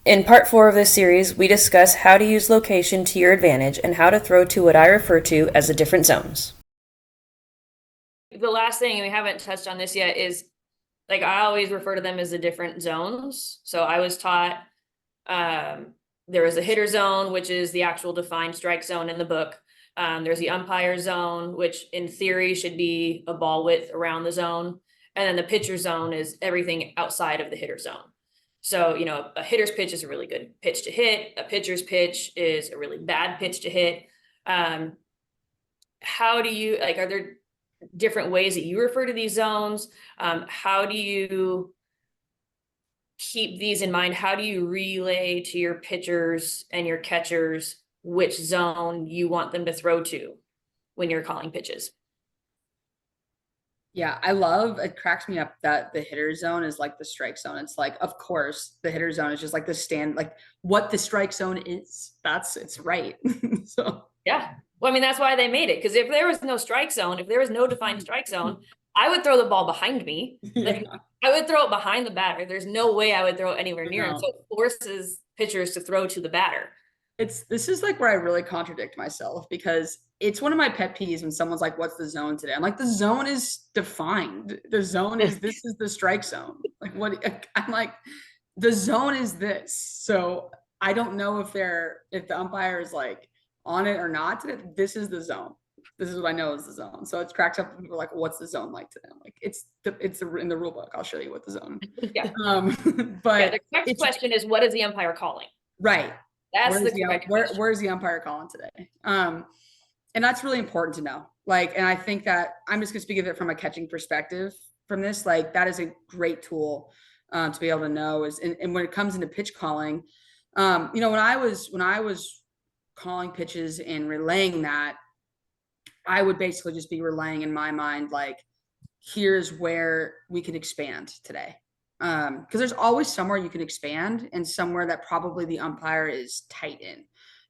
In part 4 of this series, we discuss how to use location to your advantage and how to throw to what I refer to as the different zones. The last thing, and we haven't touched on this yet, is like I always refer to them as the different zones. So I was taught there is a hitter zone, which is the actual defined strike zone in the book. There's the umpire zone, which in theory should be a ball width around the zone. And then the pitcher zone is everything outside of the hitter zone. So, you know, a hitter's pitch is a really good pitch to hit. A pitcher's pitch is a really bad pitch to hit. How do you, like, are there different ways that you refer to these zones? How do you keep these in mind? How do you relay to your pitchers and your catchers which zone you want them to throw to when you're calling pitches? Yeah, I love it. Cracks me up that the hitter zone is like the strike zone. It's like, of course, the hitter zone is just like the stand, like what the strike zone is. It's right. So Yeah. Well, I mean, that's why they made it. Because if there was no strike zone, if there was no defined strike zone, I would throw the ball behind me. Like yeah, I would throw it behind the batter. There's no way I would throw it anywhere near him. no. So it forces pitchers to throw to the batter. This is like where I really contradict myself because it's one of my pet peeves when someone's like, "What's the zone today?" I'm like, "The zone is defined. The zone is this is the strike zone." Like what? I'm like, the zone is this. So I don't know if the umpire is like on it or not. This is the zone. This is what I know is the zone. So it cracks up when people are like, "What's the zone like to them?" Like in the rule book. I'll show you what the zone. Yeah. But Yeah. The correct it's question is, what is the umpire calling? right. That's the correct question. Where's the umpire calling today? And that's really important to know. Like, and I think that I'm just gonna speak of it from a catching perspective from this. Like, that is a great tool to be able to know is and when it comes into pitch calling, you know, when I was calling pitches and relaying that, I would basically just be relaying in my mind, like, here's where we can expand today. Because there's always somewhere you can expand and somewhere that probably the umpire is tight in.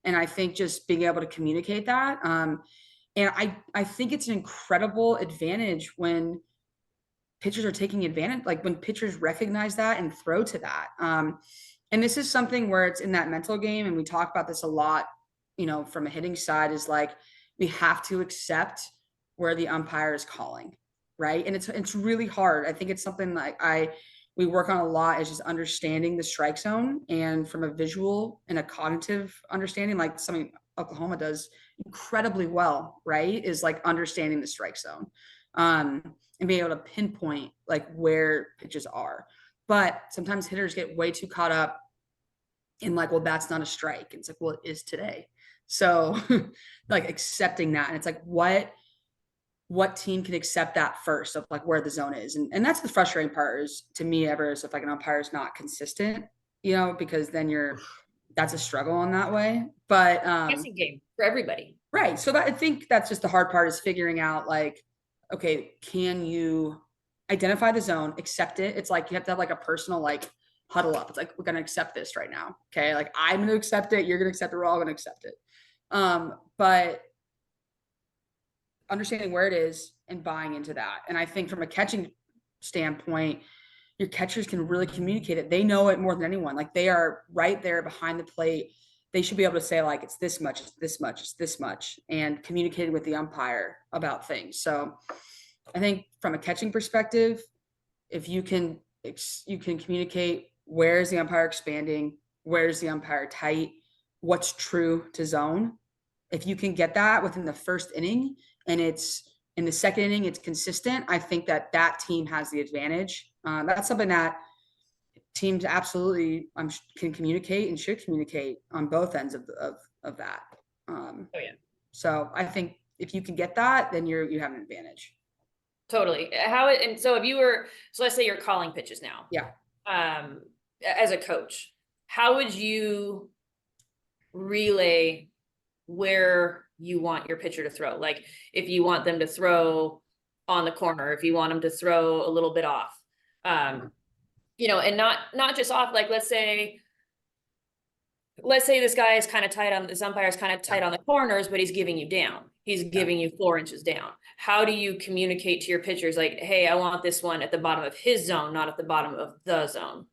And I think just being able to communicate that. And I think it's an incredible advantage when pitchers are taking advantage, like when pitchers recognize that and throw to that. And this is something where it's in that mental game. And we talk about this a lot, you know, from a hitting side is like, we have to accept where the umpire is calling. Right. And it's really hard. I think it's something like we work on a lot is just understanding the strike zone and from a visual and a cognitive understanding, like something Oklahoma does incredibly well, right? Is like understanding the strike zone. And being able to pinpoint like where pitches are. But sometimes hitters get way too caught up in like, well, that's not a strike. And it's like, well, it is today. So like accepting that. And it's like, what team can accept that first of like where the zone is. And that's the frustrating part is to me ever is if like an umpire is not consistent, you know, because then that's a struggle on that way. But Guessing game for everybody. right. So that I think that's just the hard part is figuring out like, okay, can you identify the zone, accept it? It's like you have to have like a personal like huddle up. It's like we're gonna accept this right now. Okay. Like I'm gonna accept it, you're gonna accept it, we're all gonna accept it. But understanding where it is and buying into that. And I think from a catching standpoint, your catchers can really communicate it. They know it more than anyone. Like they are right there behind the plate. They should be able to say like it's this much, it's this much, it's this much, and communicating with the umpire about things. So I think from a catching perspective, if you can communicate where is the umpire expanding, where is the umpire tight, what's true to zone. If you can get that within the first inning, and it's in the second inning, it's consistent. I think that that team has the advantage. That's something that teams absolutely can communicate and should communicate on both ends of that. Oh yeah. So I think if you can get that, then you have an advantage. Totally. And so if you were, so let's say you're calling pitches now. Yeah. As a coach, how would you relay where you want your pitcher to throw? Like if you want them to throw on the corner, if you want them to throw a little bit off, you know, and not just off, like let's say this guy is kind of tight on this umpire is kind of tight on the corners, but he's giving you down. He's giving you 4 inches down. How do you communicate to your pitchers like, hey, I want this one at the bottom of his zone, not at the bottom of the zone?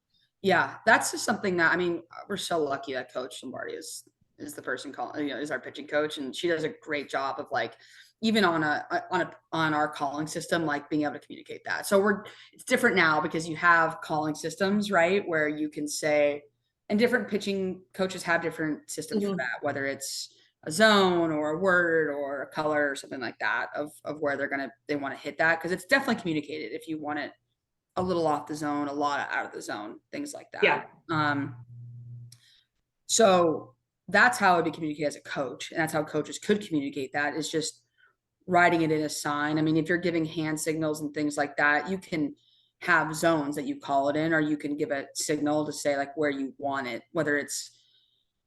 Yeah, that's just something that, I mean, we're so lucky that Coach Lombardi is the person calling, is our pitching coach, and she does a great job of like even on our calling system, like being able to communicate that. So it's different now because you have calling systems, right, where you can say, and different pitching coaches have different systems for Mhm. that, whether it's a zone or a word or a color or something like that of where they want to hit that, because it's definitely communicated if you want it a little off the zone, a lot out of the zone, things like that. Yeah. So that's how it would be communicated as a coach. And that's how coaches could communicate that, is just writing it in a sign. I mean, if you're giving hand signals and things like that, you can have zones that you call it in, or you can give a signal to say like where you want it, whether it's,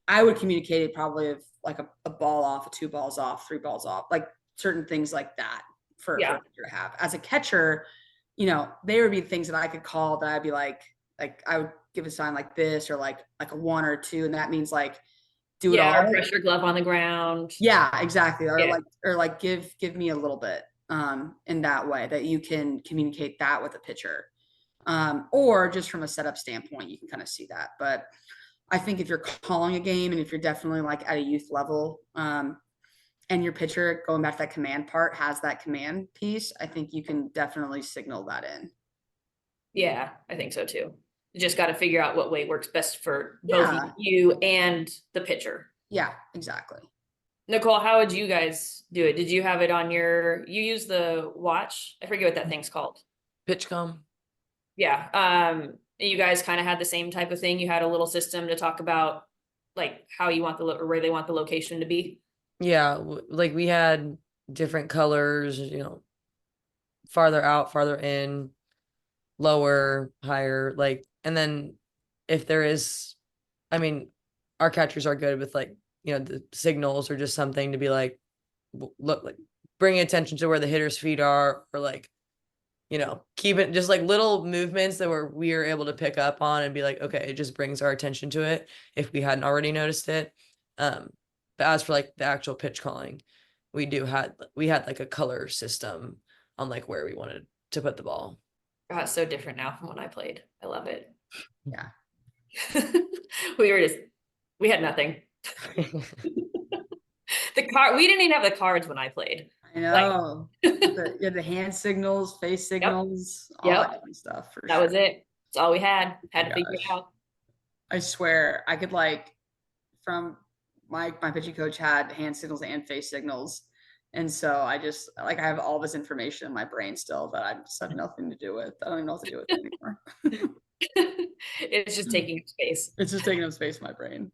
I would communicate it probably of like a ball off, a 2 balls off, 3 balls off, like certain things like that for a Yeah. pitcher to have. As a catcher, they would be things that I could call that I'd be like I would give a sign like this, or like a 1 or 2, and that means like do it Yeah. Or all. pressure glove on the ground. Yeah, exactly. Or Yeah. like give me a little bit in that way, that you can communicate that with a pitcher. Or just from a setup standpoint, you can kind of see that. But I think if you're calling a game, and if you're definitely like at a youth level, and your pitcher, going back to that command part, has that command piece, I think you can definitely signal that in. Yeah, I think so too. You just got to figure out what way works best for both Yeah. you and the pitcher. Yeah, exactly. Nicole, how would you guys do it? Did you have it on you use the watch? I forget what that thing's called. PitchCom. Yeah. You guys kind of had the same type of thing. You had a little system to talk about like how you want or where they want the location to be. Yeah, like we had different colors, farther out, farther in, lower, higher, like, and then if there is, I mean, our catchers are good with like, the signals or just something to be like, look, like bringing attention to where the hitter's feet are, or like, keep it just like little movements that we are able to pick up on and be like, okay, it just brings our attention to it if we hadn't already noticed it. But as for like the actual pitch calling, we had like a color system on like where we wanted to put the ball. God, it's so different now from when I played. I love it. Yeah. We had nothing. We didn't even have the cards when I played. I Like, know. The hand signals, face signals, all Yep. that kind of stuff for that sure. was it. That's all we had. Had to figure it Gosh. out. I swear I could like, from my pitching coach had hand signals and face signals. And so I just like, I have all this information in my brain still that I just have nothing to do with. I don't even know what to do with it anymore. It's just taking space. It's just taking up space in my brain.